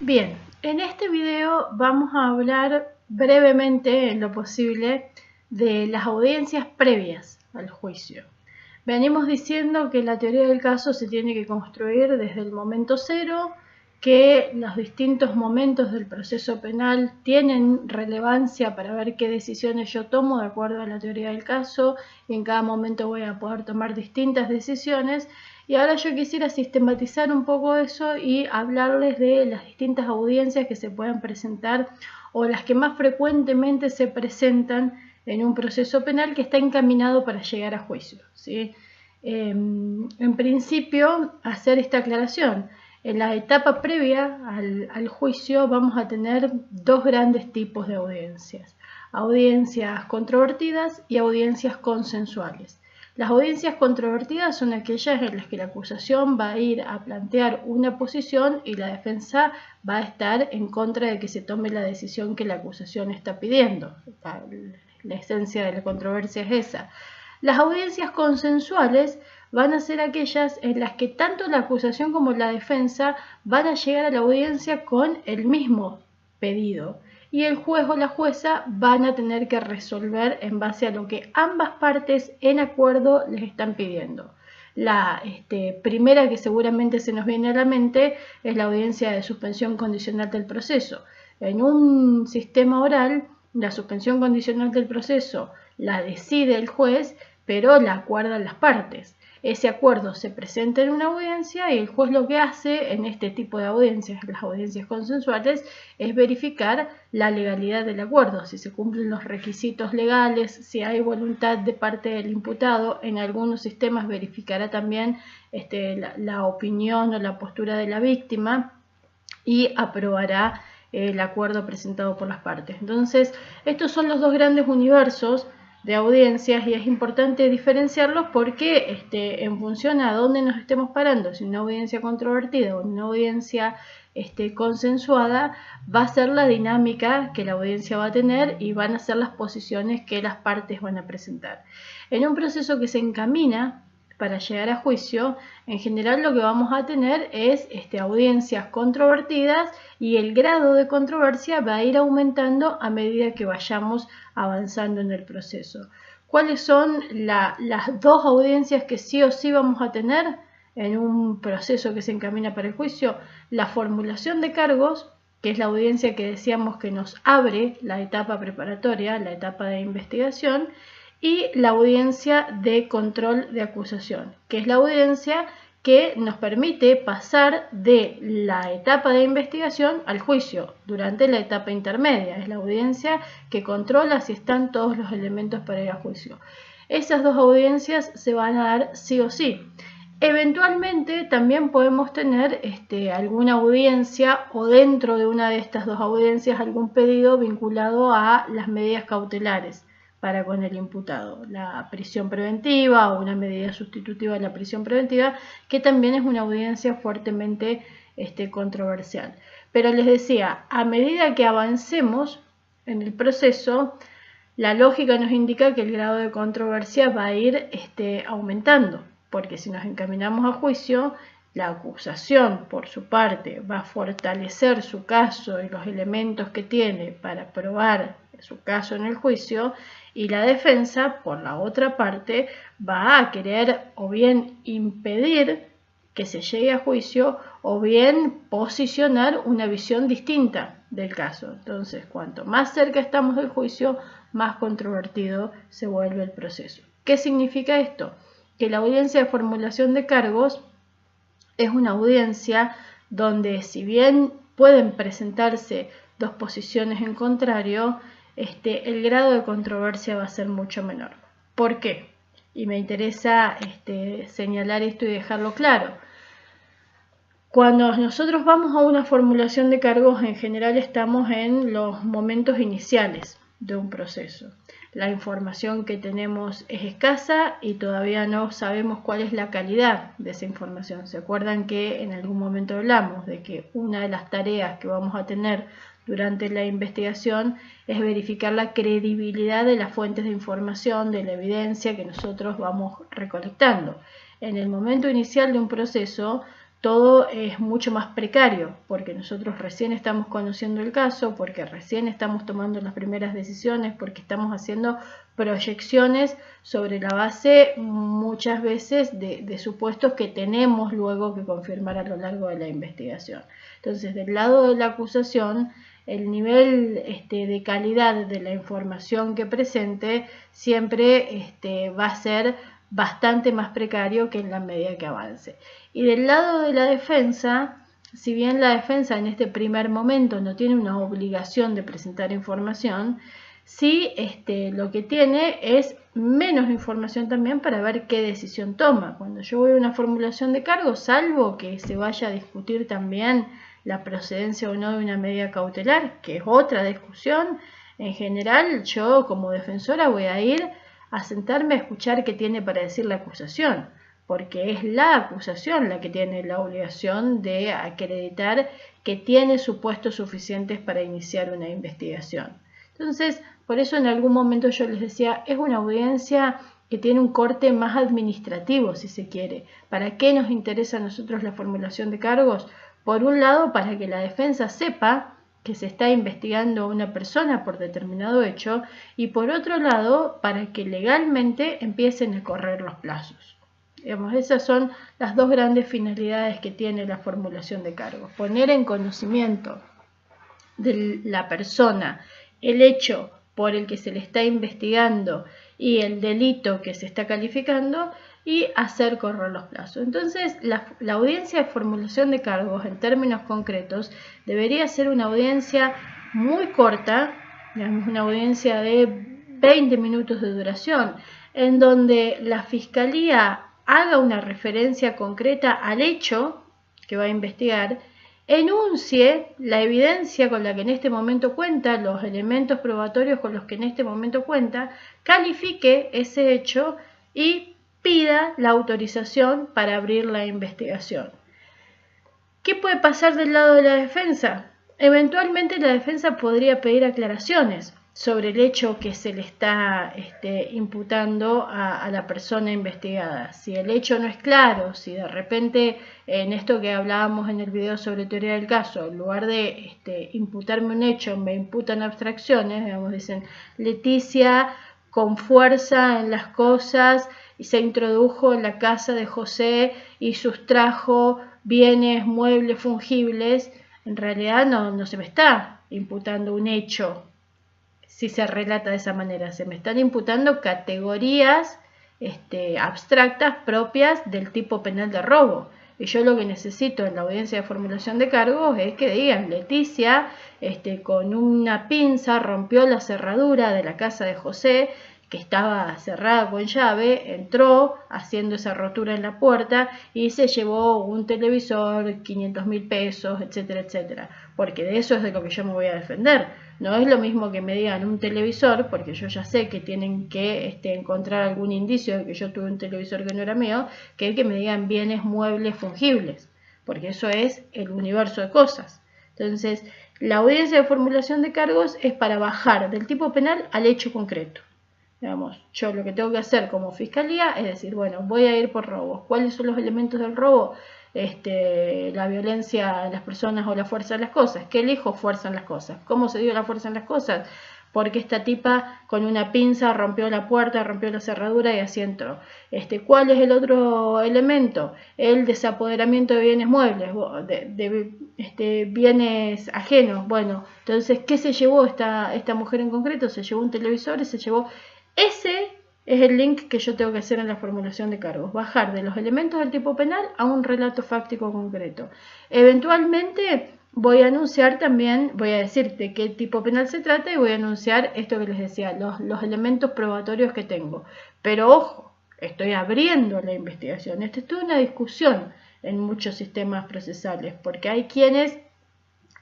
Bien, en este video vamos a hablar brevemente, en lo posible, de las audiencias previas al juicio. Venimos diciendo que la teoría del caso se tiene que construir desde el momento cero, que los distintos momentos del proceso penal tienen relevancia para ver qué decisiones yo tomo de acuerdo a la teoría del caso, y en cada momento voy a poder tomar distintas decisiones. Y ahora yo quisiera sistematizar un poco eso y hablarles de las distintas audiencias que se pueden presentar o las que más frecuentemente se presentan en un proceso penal que está encaminado para llegar a juicio, ¿sí? En principio, hacer esta aclaración. En la etapa previa al juicio vamos a tener dos grandes tipos de audiencias. Audiencias controvertidas y audiencias consensuales. Las audiencias controvertidas son aquellas en las que la acusación va a ir a plantear una posición y la defensa va a estar en contra de que se tome la decisión que la acusación está pidiendo. La esencia de la controversia es esa. Las audiencias consensuales van a ser aquellas en las que tanto la acusación como la defensa van a llegar a la audiencia con el mismo pedido. Y el juez o la jueza van a tener que resolver en base a lo que ambas partes en acuerdo les están pidiendo. La primera que seguramente se nos viene a la mente es la audiencia de suspensión condicional del proceso. En un sistema oral, la suspensión condicional del proceso la decide el juez, pero la acuerdan las partes. Ese acuerdo se presenta en una audiencia y el juez lo que hace en este tipo de audiencias, las audiencias consensuales, es verificar la legalidad del acuerdo, si se cumplen los requisitos legales, si hay voluntad de parte del imputado. En algunos sistemas verificará también la opinión o la postura de la víctima y aprobará el acuerdo presentado por las partes. Entonces, estos son los dos grandes universos de audiencias y es importante diferenciarlos porque en función a dónde nos estemos parando, si una audiencia controvertida o una audiencia consensuada, va a ser la dinámica que la audiencia va a tener y van a ser las posiciones que las partes van a presentar. En un proceso que se encamina para llegar a juicio, en general lo que vamos a tener es audiencias controvertidas y el grado de controversia va a ir aumentando a medida que vayamos avanzando en el proceso. ¿Cuáles son las dos audiencias que sí o sí vamos a tener en un proceso que se encamina para el juicio? La formulación de cargos, que es la audiencia que decíamos que nos abre la etapa preparatoria, la etapa de investigación, y la audiencia de control de acusación, que es la audiencia que nos permite pasar de la etapa de investigación al juicio durante la etapa intermedia. Es la audiencia que controla si están todos los elementos para ir a juicio. Esas dos audiencias se van a dar sí o sí. Eventualmente también podemos tener alguna audiencia o dentro de una de estas dos audiencias algún pedido vinculado a las medidas cautelares para con el imputado, la prisión preventiva o una medida sustitutiva de la prisión preventiva, que también es una audiencia fuertemente controversial. Pero les decía, a medida que avancemos en el proceso, la lógica nos indica que el grado de controversia va a ir aumentando, porque si nos encaminamos a juicio, la acusación, por su parte, va a fortalecer su caso y los elementos que tiene para probar su caso en el juicio, y la defensa, por la otra parte, va a querer o bien impedir que se llegue a juicio o bien posicionar una visión distinta del caso. Entonces, cuanto más cerca estamos del juicio, más controvertido se vuelve el proceso. ¿Qué significa esto? Que la audiencia de formulación de cargos es una audiencia donde, si bien pueden presentarse dos posiciones en contrario, el grado de controversia va a ser mucho menor. ¿Por qué? Y me interesa señalar esto y dejarlo claro. Cuando nosotros vamos a una formulación de cargos, en general estamos en los momentos iniciales de un proceso. La información que tenemos es escasa y todavía no sabemos cuál es la calidad de esa información. ¿Se acuerdan que en algún momento hablamos de que una de las tareas que vamos a tener durante la investigación es verificar la credibilidad de las fuentes de información, de la evidencia que nosotros vamos recolectando? En el momento inicial de un proceso, todo es mucho más precario, porque nosotros recién estamos conociendo el caso, porque recién estamos tomando las primeras decisiones, porque estamos haciendo proyecciones sobre la base muchas veces de supuestos que tenemos luego que confirmar a lo largo de la investigación. Entonces, del lado de la acusación, el nivel de calidad de la información que presente siempre va a ser bastante más precario que en la medida que avance. Y del lado de la defensa, si bien la defensa en este primer momento no tiene una obligación de presentar información, sí lo que tiene es menos información también para ver qué decisión toma. Cuando yo voy a una formulación de cargos, salvo que se vaya a discutir también la procedencia o no de una medida cautelar, que es otra discusión, en general yo como defensora voy a ir a sentarme a escuchar qué tiene para decir la acusación, porque es la acusación la que tiene la obligación de acreditar que tiene supuestos suficientes para iniciar una investigación. Entonces, por eso en algún momento yo les decía, es una audiencia que tiene un corte más administrativo, si se quiere. ¿Para qué nos interesa a nosotros la formulación de cargos? Por un lado, para que la defensa sepa que se está investigando a una persona por determinado hecho, y por otro lado, para que legalmente empiecen a correr los plazos. Digamos, esas son las dos grandes finalidades que tiene la formulación de cargos. Poner en conocimiento de la persona el hecho por el que se le está investigando y el delito que se está calificando y hacer correr los plazos. Entonces, la audiencia de formulación de cargos en términos concretos debería ser una audiencia muy corta, digamos, una audiencia de 20 minutos de duración, en donde la Fiscalía haga una referencia concreta al hecho que va a investigar, enuncie la evidencia con la que en este momento cuenta, los elementos probatorios con los que en este momento cuenta, califique ese hecho y pida la autorización para abrir la investigación. ¿Qué puede pasar del lado de la defensa? Eventualmente la defensa podría pedir aclaraciones sobre el hecho que se le está imputando a la persona investigada. Si el hecho no es claro, si de repente en esto que hablábamos en el video sobre teoría del caso, en lugar de imputarme un hecho, me imputan abstracciones, digamos, dicen Leticia con fuerza en las cosas y se introdujo en la casa de José y sustrajo bienes, muebles, fungibles, en realidad no se me está imputando un hecho. Si se relata de esa manera, se me están imputando categorías abstractas propias del tipo penal de robo. Y yo lo que necesito en la audiencia de formulación de cargos es que digan, Leticia con una pinza rompió la cerradura de la casa de José, que estaba cerrada con llave, entró haciendo esa rotura en la puerta y se llevó un televisor, 500.000 pesos, etcétera, etcétera. Porque de eso es de lo que yo me voy a defender. No es lo mismo que me digan un televisor, porque yo ya sé que tienen que encontrar algún indicio de que yo tuve un televisor que no era mío, que me digan bienes muebles fungibles, porque eso es el universo de cosas. Entonces, la audiencia de formulación de cargos es para bajar del tipo penal al hecho concreto. Digamos, yo lo que tengo que hacer como fiscalía es decir, bueno, voy a ir por robos. ¿Cuáles son los elementos del robo? La violencia en las personas o la fuerza en las cosas. ¿Qué elijo? Fuerza en las cosas. ¿Cómo se dio la fuerza en las cosas? Porque esta tipa con una pinza rompió la puerta, rompió la cerradura y así entró. ¿Cuál es el otro elemento? El desapoderamiento de bienes muebles, de bienes ajenos. Bueno, entonces, ¿qué se llevó esta mujer en concreto? Se llevó un televisor y se llevó... Ese es el link que yo tengo que hacer en la formulación de cargos, bajar de los elementos del tipo penal a un relato fáctico concreto. Eventualmente voy a anunciar también, voy a decir de qué tipo penal se trata y voy a anunciar esto que les decía, los elementos probatorios que tengo. Pero ojo, estoy abriendo la investigación. Esto es toda una discusión en muchos sistemas procesales, porque hay quienes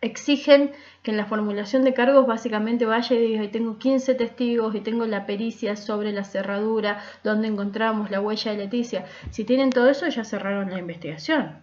exigen que en la formulación de cargos básicamente vaya y diga, tengo 15 testigos y tengo la pericia sobre la cerradura donde encontramos la huella de Leticia. Si tienen todo eso, ya cerraron la investigación.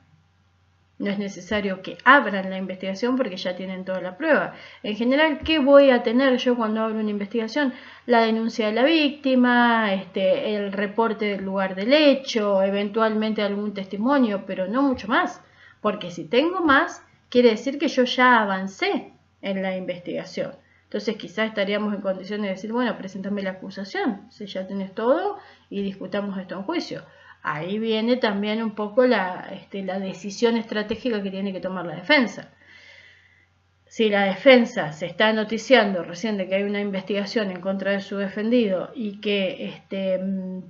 No es necesario que abran la investigación porque ya tienen toda la prueba. En general, ¿qué voy a tener yo cuando abro una investigación? La denuncia de la víctima, el reporte del lugar del hecho, eventualmente algún testimonio, pero no mucho más. porque si tengo más, quiere decir que yo ya avancé en la investigación. Entonces quizás estaríamos en condiciones de decir, bueno, preséntame la acusación, si ya tenés todo y discutamos esto en juicio. Ahí viene también un poco la decisión estratégica que tiene que tomar la defensa. Si la defensa se está noticiando recién de que hay una investigación en contra de su defendido y que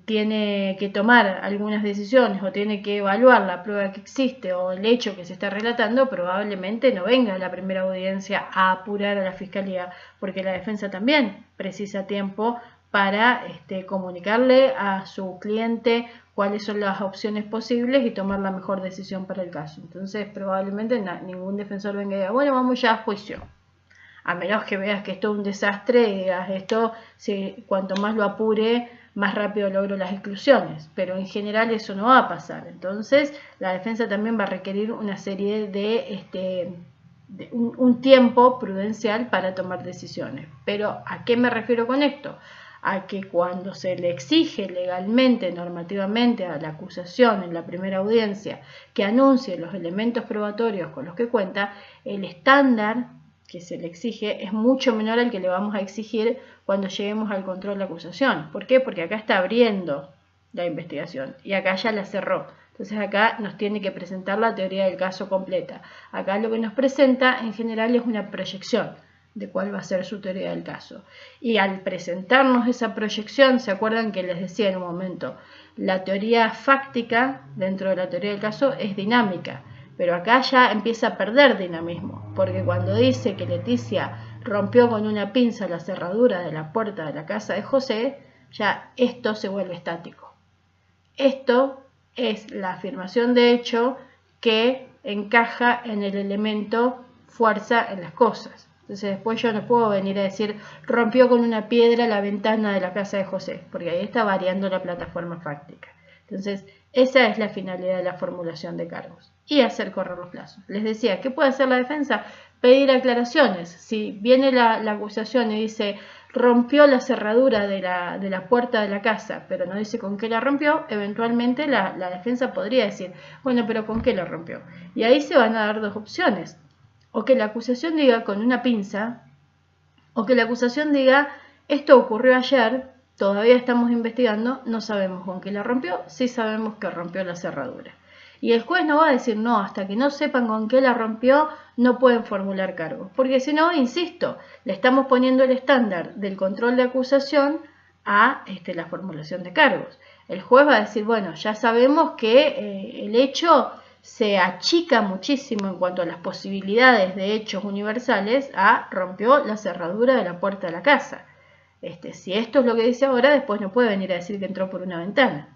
tiene que tomar algunas decisiones o tiene que evaluar la prueba que existe o el hecho que se está relatando, probablemente no venga a la primera audiencia a apurar a la fiscalía, porque la defensa también precisa tiempo para comunicarle a su cliente cuáles son las opciones posibles y tomar la mejor decisión para el caso. Entonces probablemente ningún defensor venga y diga, bueno, vamos ya a juicio. A menos que veas que esto es un desastre y digas esto, cuanto más lo apure, más rápido logro las exclusiones. Pero en general eso no va a pasar. Entonces la defensa también va a requerir una serie de un tiempo prudencial para tomar decisiones. Pero ¿a qué me refiero con esto? A que cuando se le exige legalmente, normativamente a la acusación en la primera audiencia que anuncie los elementos probatorios con los que cuenta, el estándar que se le exige es mucho menor al que le vamos a exigir cuando lleguemos al control de acusación. ¿Por qué? Porque acá está abriendo la investigación y acá ya la cerró. Entonces acá nos tiene que presentar la teoría del caso completa. Acá lo que nos presenta en general es una proyección de cuál va a ser su teoría del caso. Y al presentarnos esa proyección, ¿se acuerdan que les decía en un momento? La teoría fáctica dentro de la teoría del caso es dinámica, pero acá ya empieza a perder dinamismo, porque cuando dice que Leticia rompió con una pinza la cerradura de la puerta de la casa de José, ya esto se vuelve estático. Esto es la afirmación de hecho que encaja en el elemento fuerza en las cosas. Entonces después yo no puedo venir a decir rompió con una piedra la ventana de la casa de José, porque ahí está variando la plataforma fáctica. Entonces esa es la finalidad de la formulación de cargos y hacer correr los plazos. Les decía, ¿qué puede hacer la defensa? Pedir aclaraciones. Si viene la acusación y dice rompió la cerradura de la puerta de la casa, pero no dice con qué la rompió, eventualmente la defensa podría decir, bueno, pero ¿con qué la rompió? Y ahí se van a dar dos opciones. O que la acusación diga con una pinza, o que la acusación diga, esto ocurrió ayer, todavía estamos investigando, no sabemos con qué la rompió, sí sabemos que rompió la cerradura. Y el juez no va a decir, no, hasta que no sepan con qué la rompió, no pueden formular cargos. Porque si no, insisto, le estamos poniendo el estándar del control de acusación a la formulación de cargos. El juez va a decir, bueno, ya sabemos que el hecho se achica muchísimo en cuanto a las posibilidades de hechos universales a rompió la cerradura de la puerta de la casa. Si esto es lo que dice ahora, después no puede venir a decir que entró por una ventana.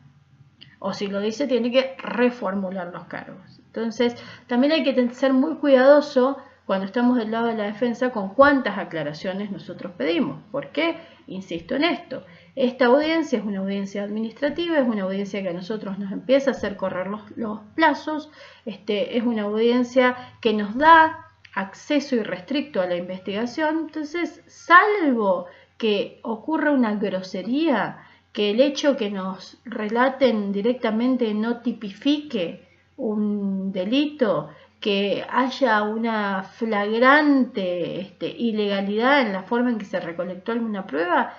O si lo dice, tiene que reformular los cargos. Entonces, también hay que ser muy cuidadoso cuando estamos del lado de la defensa con cuántas aclaraciones nosotros pedimos. ¿Por qué? Insisto en esto. Esta audiencia es una audiencia administrativa, es una audiencia que a nosotros nos empieza a hacer correr los plazos, es una audiencia que nos da acceso irrestricto a la investigación. Entonces, salvo que ocurra una grosería, que el hecho que nos relaten directamente no tipifique un delito, que haya una flagrante ilegalidad en la forma en que se recolectó alguna prueba,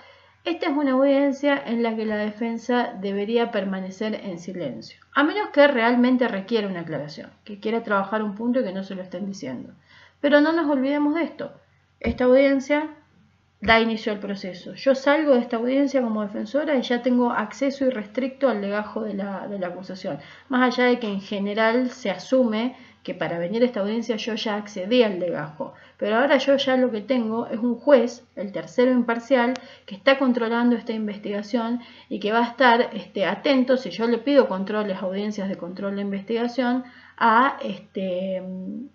esta es una audiencia en la que la defensa debería permanecer en silencio, a menos que realmente requiera una aclaración, que quiera trabajar un punto y que no se lo estén diciendo. Pero no nos olvidemos de esto, esta audiencia da inicio al proceso. Yo salgo de esta audiencia como defensora y ya tengo acceso irrestricto al legajo de la acusación. Más allá de que en general se asume que para venir a esta audiencia yo ya accedí al legajo. Pero ahora yo ya lo que tengo es un juez, el tercero imparcial, que está controlando esta investigación y que va a estar atento, si yo le pido controles, audiencias de control de investigación, a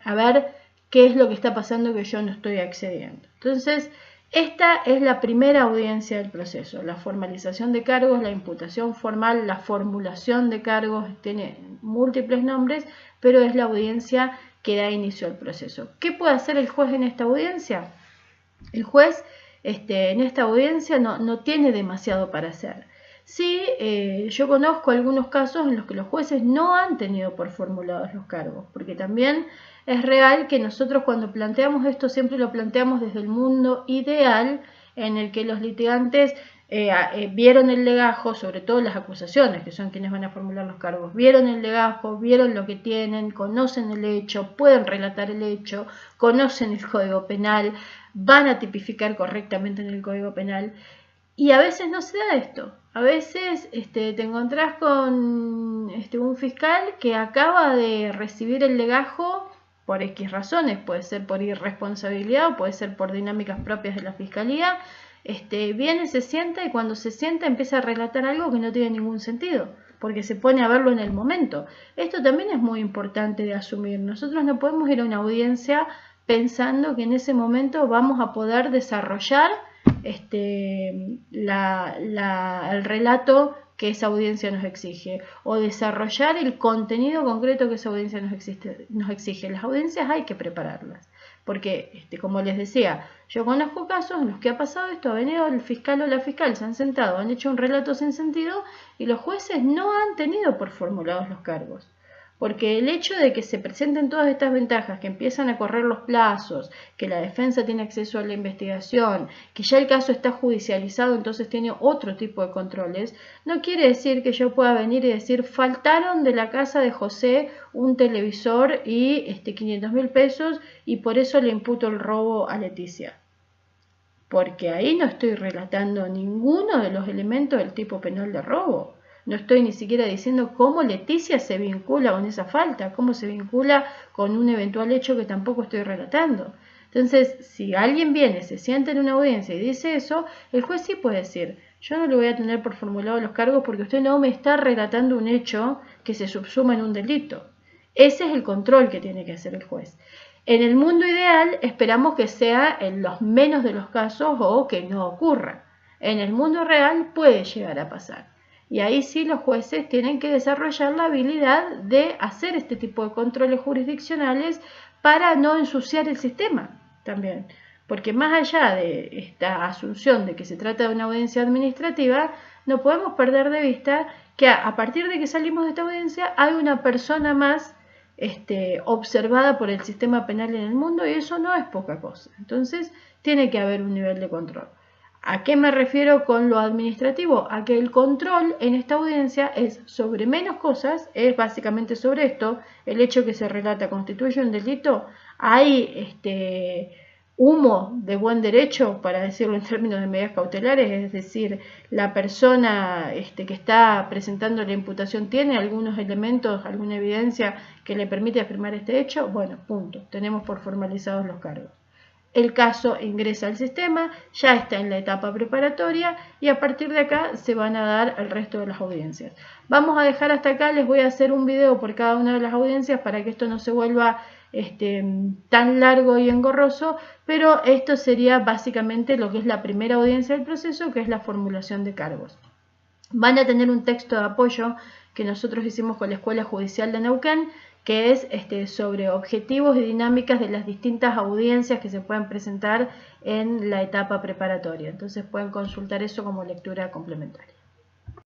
ver qué es lo que está pasando que yo no estoy accediendo. Entonces, esta es la primera audiencia del proceso, la formalización de cargos, la imputación formal, la formulación de cargos, tiene múltiples nombres, pero es la audiencia que da inicio al proceso. ¿Qué puede hacer el juez en esta audiencia? El juez en esta audiencia no tiene demasiado para hacer. Sí, yo conozco algunos casos en los que los jueces no han tenido por formulados los cargos, porque también es real que nosotros cuando planteamos esto siempre lo planteamos desde el mundo ideal en el que los litigantes vieron el legajo, sobre todo las acusaciones, que son quienes van a formular los cargos, vieron el legajo, vieron lo que tienen, conocen el hecho, pueden relatar el hecho, conocen el Código Penal, van a tipificar correctamente en el Código Penal. Y a veces no se da esto. A veces te encontrás con un fiscal que acaba de recibir el legajo por X razones, puede ser por irresponsabilidad o puede ser por dinámicas propias de la fiscalía. Viene, se sienta y cuando se sienta empieza a relatar algo que no tiene ningún sentido, porque se pone a verlo en el momento. Esto también es muy importante de asumir. Nosotros no podemos ir a una audiencia pensando que en ese momento vamos a poder desarrollar el relato que esa audiencia nos exige o desarrollar el contenido concreto que esa audiencia nos exige. Las audiencias hay que prepararlas porque, como les decía, yo conozco casos en los que ha pasado esto, ha venido el fiscal o la fiscal, se han sentado, han hecho un relato sin sentido y los jueces no han tenido por formulados los cargos. Porque el hecho de que se presenten todas estas ventajas, que empiezan a correr los plazos, que la defensa tiene acceso a la investigación, que ya el caso está judicializado, entonces tiene otro tipo de controles, no quiere decir que yo pueda venir y decir, faltaron de la casa de José un televisor y 500.000 pesos y por eso le imputo el robo a Leticia. Porque ahí no estoy relatando ninguno de los elementos del tipo penal de robo. No estoy ni siquiera diciendo cómo Leticia se vincula con esa falta, cómo se vincula con un eventual hecho que tampoco estoy relatando. Entonces, si alguien viene, se sienta en una audiencia y dice eso, el juez sí puede decir, yo no le voy a tener por formulado los cargos porque usted no me está relatando un hecho que se subsuma en un delito. Ese es el control que tiene que hacer el juez. En el mundo ideal esperamos que sea en los menos de los casos o que no ocurra. En el mundo real puede llegar a pasar. Y ahí sí los jueces tienen que desarrollar la habilidad de hacer este tipo de controles jurisdiccionales para no ensuciar el sistema también. Porque más allá de esta asunción de que se trata de una audiencia administrativa, no podemos perder de vista que a partir de que salimos de esta audiencia hay una persona más observada por el sistema penal en el mundo y eso no es poca cosa. Entonces tiene que haber un nivel de control. ¿A qué me refiero con lo administrativo? A que el control en esta audiencia es sobre menos cosas, es básicamente sobre esto, el hecho que se relata constituye un delito, hay humo de buen derecho, para decirlo en términos de medidas cautelares, es decir, la persona que está presentando la imputación tiene algunos elementos, alguna evidencia que le permite afirmar este hecho, bueno, punto, tenemos por formalizados los cargos. El caso ingresa al sistema, ya está en la etapa preparatoria y a partir de acá se van a dar el resto de las audiencias. Vamos a dejar hasta acá, les voy a hacer un video por cada una de las audiencias para que esto no se vuelva tan largo y engorroso, pero esto sería básicamente lo que es la primera audiencia del proceso, que es la formulación de cargos. Van a tener un texto de apoyo que nosotros hicimos con la Escuela Judicial de Neuquén, que es sobre objetivos y dinámicas de las distintas audiencias que se pueden presentar en la etapa preparatoria. Entonces pueden consultar eso como lectura complementaria.